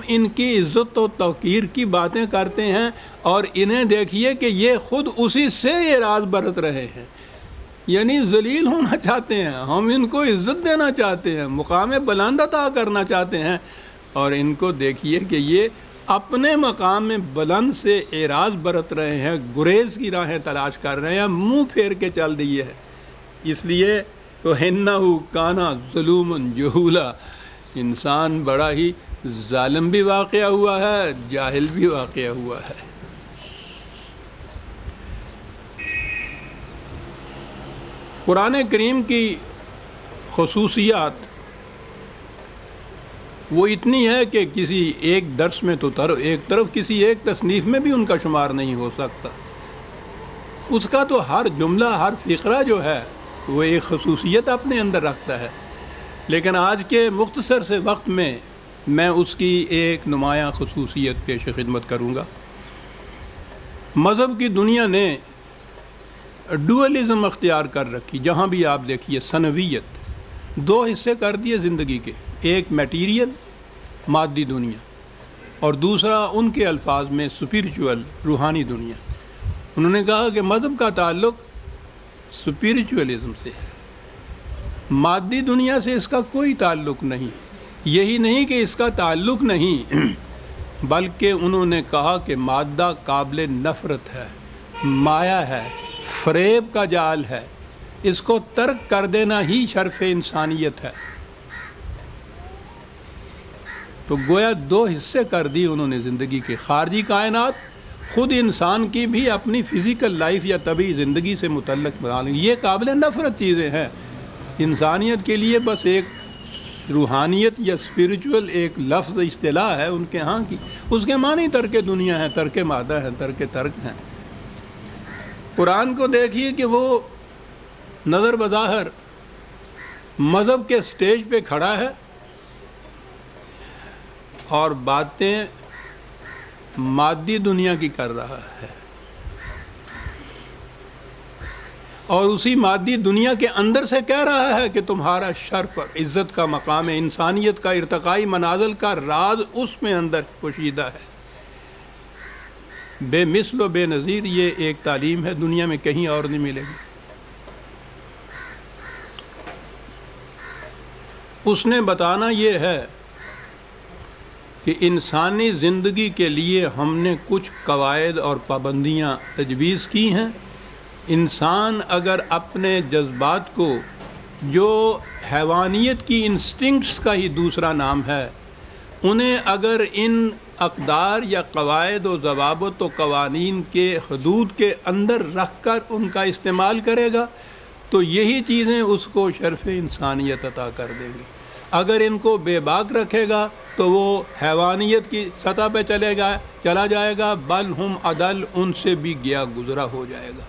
ان کی عزت و توقیر کی باتیں کرتے ہیں اور انہیں دیکھیے کہ یہ خود اسی سے اعراض برت رہے ہیں، یعنی ذلیل ہونا چاہتے ہیں، ہم ان کو عزت دینا چاہتے ہیں، مقام بلند عطا کرنا چاہتے ہیں، اور ان کو دیکھیے کہ یہ اپنے مقام بلند سے اعراض برت رہے ہیں، گریز کی راہیں تلاش کر رہے ہیں، منہ پھیر کے چل دیے ہیں۔ اس لیے تو اِنَّهُ كَانَ ظُلُومًا جَهُولًا، انسان بڑا ہی ظالم بھی واقعہ ہوا ہے، جاہل بھی واقعہ ہوا ہے۔ قرآن کریم کی خصوصیات وہ اتنی ہے کہ کسی ایک درس میں تو ایک طرف کسی ایک تصنیف میں بھی ان کا شمار نہیں ہو سکتا۔ اس کا تو ہر جملہ، ہر فقرہ جو ہے وہ ایک خصوصیت اپنے اندر رکھتا ہے، لیکن آج کے مختصر سے وقت میں میں اس کی ایک نمایاں خصوصیت پیش خدمت کروں گا۔ مذہب کی دنیا نے ڈوئلزم اختیار کر رکھی، جہاں بھی آپ دیکھیے ثنویت، دو حصے کر دیے زندگی کے، ایک میٹیریل مادی دنیا اور دوسرا ان کے الفاظ میں سپیریچول روحانی دنیا۔ انہوں نے کہا کہ مذہب کا تعلق سپیریچولزم سے ہے، مادی دنیا سے اس کا کوئی تعلق نہیں۔ یہی نہیں کہ اس کا تعلق نہیں، بلکہ انہوں نے کہا کہ مادہ قابل نفرت ہے، مایا ہے، فریب کا جال ہے، اس کو ترک کر دینا ہی شرف انسانیت ہے۔ تو گویا دو حصے کر دی انہوں نے زندگی کے، خارجی کائنات، خود انسان کی بھی اپنی فزیکل لائف یا طبعی زندگی سے متعلق بنا لیں، یہ قابل نفرت چیزیں ہیں۔ انسانیت کے لیے بس ایک روحانیت یا اسپریچول ایک لفظ اصطلاح ہے ان کے ہاں کی، اس کے معنی ترک دنیا ہے، ترک مادہ ہے، ترک ہیں۔ قرآن کو دیکھیے کہ وہ نظر بظاہر مذہب کے سٹیج پہ کھڑا ہے اور باتیں مادی دنیا کی کر رہا ہے، اور اسی مادی دنیا کے اندر سے کہہ رہا ہے کہ تمہارا شرف اور عزت کا مقام ہے، انسانیت کا ارتقائی منازل کا راز اس میں اندر پوشیدہ ہے۔ بے مثل و بے نظیر یہ ایک تعلیم ہے، دنیا میں کہیں اور نہیں ملے گی۔ اس نے بتانا یہ ہے کہ انسانی زندگی کے لیے ہم نے کچھ قواعد اور پابندیاں تجویز کی ہیں۔ انسان اگر اپنے جذبات کو، جو حیوانیت کی انسٹنکٹس کا ہی دوسرا نام ہے، انہیں اگر ان اقدار یا قواعد و ضوابط و قوانین کے حدود کے اندر رکھ کر ان کا استعمال کرے گا تو یہی چیزیں اس کو شرف انسانیت عطا کر دیں گی۔ اگر ان کو بے باک رکھے گا تو وہ حیوانیت کی سطح پہ چلا جائے گا، بل ہم عدل، ان سے بھی گیا گزرا ہو جائے گا۔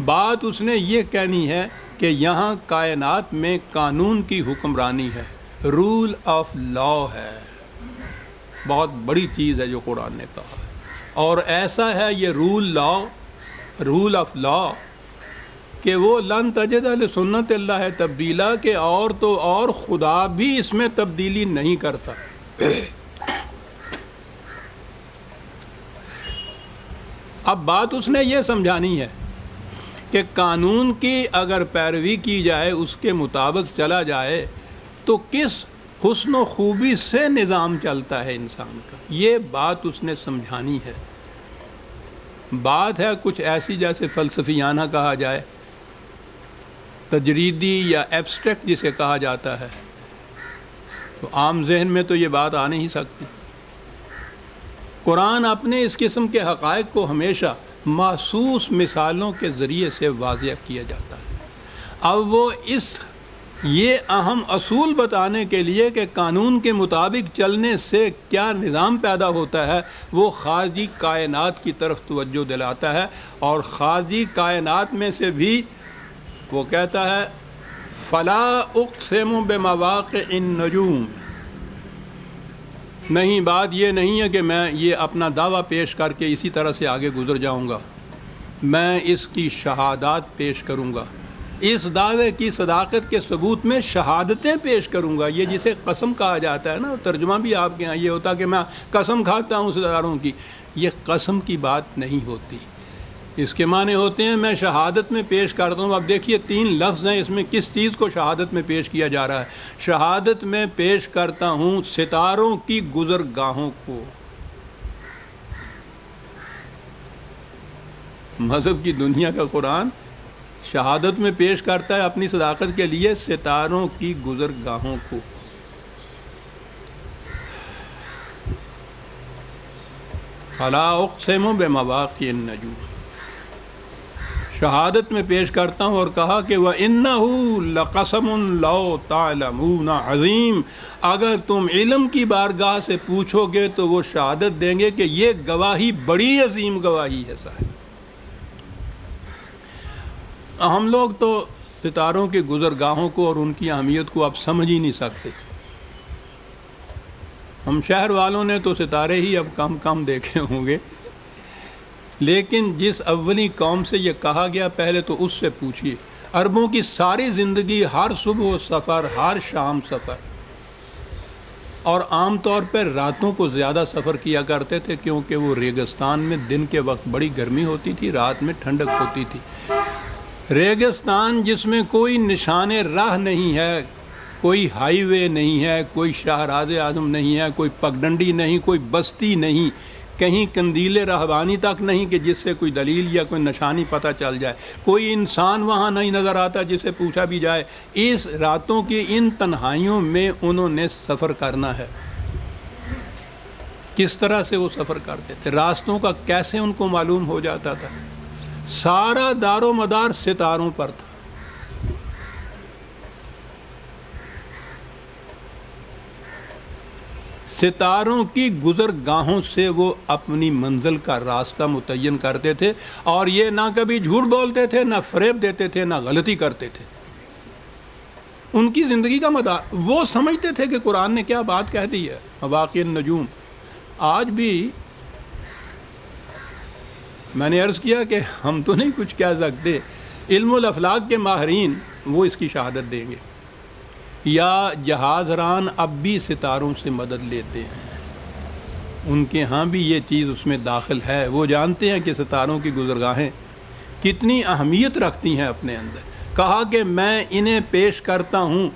بات اس نے یہ کہنی ہے کہ یہاں کائنات میں قانون کی حکمرانی ہے، رول آف لا ہے، بہت بڑی چیز ہے جو قرآن نے کہا ہے، اور ایسا ہے یہ رول آف لا کہ وہ لن تجد لسنت اللہ تبدیلا، کہ اور تو اور خدا بھی اس میں تبدیلی نہیں کرتا۔ اب بات اس نے یہ سمجھانی ہے کہ قانون کی اگر پیروی کی جائے، اس کے مطابق چلا جائے تو کس حسن و خوبی سے نظام چلتا ہے انسان کا، یہ بات اس نے سمجھانی ہے۔ بات ہے کچھ ایسی جیسے فلسفیانہ کہا جائے، تجریدی یا ایبسٹریکٹ جسے کہا جاتا ہے، تو عام ذہن میں تو یہ بات آ نہیں سکتی۔ قرآن اپنے اس قسم کے حقائق کو ہمیشہ محسوس مثالوں کے ذریعے سے واضح کیا جاتا ہے۔ اب وہ یہ اہم اصول بتانے کے لیے کہ قانون کے مطابق چلنے سے کیا نظام پیدا ہوتا ہے، وہ خارجی کائنات کی طرف توجہ دلاتا ہے، اور خارجی کائنات میں سے بھی وہ کہتا ہے فلا اقسم بمواقع النجوم۔ نہیں، بات یہ نہیں ہے کہ میں یہ اپنا دعویٰ پیش کر کے اسی طرح سے آگے گزر جاؤں گا، میں اس کی شہادات پیش کروں گا اس دعوے کی صداقت کے ثبوت میں شہادتیں پیش کروں گا. یہ جسے قسم کہا جاتا ہے نا، ترجمہ بھی آپ کے یہاں یہ ہوتا کہ میں قسم کھاتا ہوں ستاروں کی، یہ قسم کی بات نہیں ہوتی. اس کے معنی ہوتے ہیں میں شہادت میں پیش کرتا ہوں. اب دیکھیے 3 لفظ ہیں، اس میں کس چیز کو شہادت میں پیش کیا جا رہا ہے؟ شہادت میں پیش کرتا ہوں ستاروں کی گزرگاہوں کو. مذہب کی دنیا کا قرآن شہادت میں پیش کرتا ہے اپنی صداقت کے لیے ستاروں کی گزرگاہوں کو. فلا اقسم بمواقع النجوم، شہادت میں پیش کرتا ہوں. اور کہا کہ وَإِنَّهُ لَقَسَمٌ لَوْ تَعْلَمُونَ عَظِيمٌ، اگر تم علم کی بارگاہ سے پوچھو گے تو وہ شہادت دیں گے کہ یہ گواہی بڑی عظیم گواہی ہے صاحب. ہم لوگ تو ستاروں کے گزرگاہوں کو اور ان کی اہمیت کو اب سمجھ ہی نہیں سکتے. ہم شہر والوں نے تو ستارے ہی اب کم کم دیکھے ہوں گے، لیکن جس اولی قوم سے یہ کہا گیا پہلے تو اس سے پوچھیے. عربوں کی ساری زندگی ہر صبح سفر، ہر شام سفر، اور عام طور پر راتوں کو زیادہ سفر کیا کرتے تھے کیونکہ وہ ریگستان میں دن کے وقت بڑی گرمی ہوتی تھی، رات میں ٹھنڈک ہوتی تھی. ریگستان جس میں کوئی نشان راہ نہیں ہے، کوئی ہائی وے نہیں ہے، کوئی شاہراز اعظم نہیں ہے، کوئی پگڈنڈی نہیں، کوئی بستی نہیں، کہیں قندیل رہبانی تک نہیں کہ جس سے کوئی دلیل یا کوئی نشانی پتہ چل جائے، کوئی انسان وہاں نہیں نظر آتا جسے پوچھا بھی جائے. اس راتوں کی ان تنہائیوں میں انہوں نے سفر کرنا ہے. کس طرح سے وہ سفر کرتے تھے؟ راستوں کا کیسے ان کو معلوم ہو جاتا تھا؟ سارا دار و مدار ستاروں پر تھا. ستاروں کی گزرگاہوں سے وہ اپنی منزل کا راستہ متعین کرتے تھے، اور یہ نہ کبھی جھوٹ بولتے تھے، نہ فریب دیتے تھے، نہ غلطی کرتے تھے. ان کی زندگی کا مدار وہ سمجھتے تھے کہ قرآن نے کیا بات کہہ دی ہے. مواقع النجوم آج بھی میں نے عرض کیا کہ ہم تو نہیں کچھ کہہ سکتے، علم الافلاک کے ماہرین وہ اس کی شہادت دیں گے. یا جہاز ران اب بھی ستاروں سے مدد لیتے ہیں، ان کے ہاں بھی یہ چیز اس میں داخل ہے. وہ جانتے ہیں کہ ستاروں کی گزرگاہیں کتنی اہمیت رکھتی ہیں اپنے اندر. کہا کہ میں انہیں پیش کرتا ہوں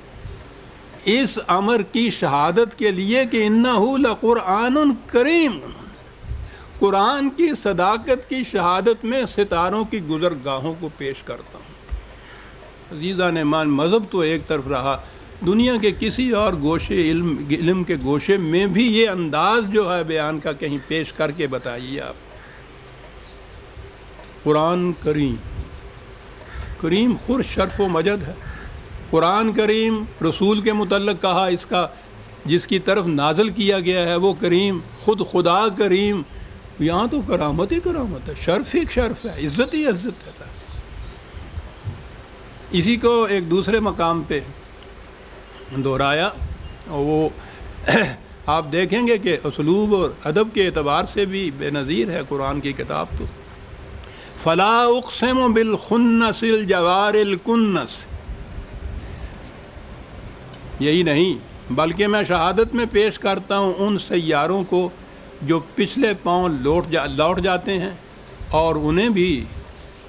اس امر کی شہادت کے لیے کہ انہ لقرآن کریم، قرآن کی صداقت کی شہادت میں ستاروں کی گزرگاہوں کو پیش کرتا ہوں. عزیزان ایمان، مذہب تو ایک طرف رہا، دنیا کے کسی اور گوشے علم کے گوشے میں بھی یہ انداز جو ہے بیان کا کہیں پیش کر کے بتائیے آپ. قرآن کریم، کریم خود شرف و مجد ہے. قرآن کریم رسول کے متعلق کہا اس کا جس کی طرف نازل کیا گیا ہے وہ کریم، خود خدا کریم. یہاں تو کرامت ہی کرامت ہے، شرف ہی شرف ہے، عزت ہی عزت ہے. اسی کو ایک دوسرے مقام پہ دہرایا، وہ آپ دیکھیں گے کہ اسلوب اور ادب کے اعتبار سے بھی بے نظیر ہے قرآن کی کتاب. تو فلا اقسم بالخنس الجوار الکنس، یہی نہیں بلکہ میں شہادت میں پیش کرتا ہوں ان سیاروں کو جو پچھلے پاؤں لوٹ جاتے ہیں، اور انہیں بھی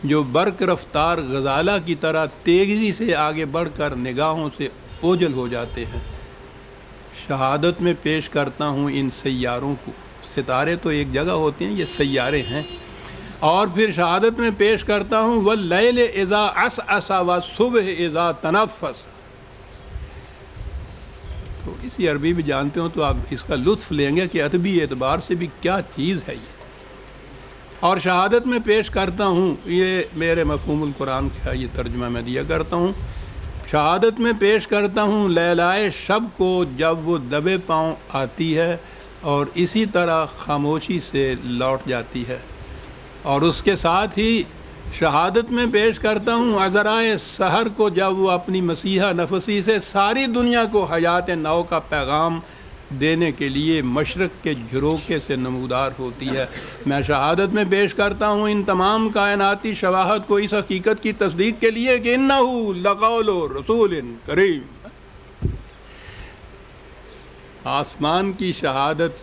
جو برق رفتار غزالہ کی طرح تیزی سے آگے بڑھ کر نگاہوں سے اوجھل ہو جاتے ہیں. شہادت میں پیش کرتا ہوں ان سیاروں کو. ستارے تو ایک جگہ ہوتے ہیں، یہ سیارے ہیں. اور پھر شہادت میں پیش کرتا ہوں واللیل اذا عسعس والصبح اذا تنفس. تو اسی عربی بھی جانتے ہو تو آپ اس کا لطف لیں گے کہ ادبی اعتبار سے بھی کیا چیز ہے یہ. اور شہادت میں پیش کرتا ہوں، یہ میرے مفہوم القرآن کا یہ ترجمہ میں دیا کرتا ہوں، شہادت میں پیش کرتا ہوں لیلائے شب کو جب وہ دبے پاؤں آتی ہے اور اسی طرح خاموشی سے لوٹ جاتی ہے. اور اس کے ساتھ ہی شہادت میں پیش کرتا ہوں عذرائے سحر کو جب وہ اپنی مسیحا نفسی سے ساری دنیا کو حیات نو کا پیغام دینے کے لیے مشرق کے جھروکے سے نمودار ہوتی ہے۔ میں شہادت میں پیش کرتا ہوں ان تمام کائناتی شواہد کو اس حقیقت کی تصدیق کے لیے کہ انہو لقول رسول کریم۔ آسمان کی شہادت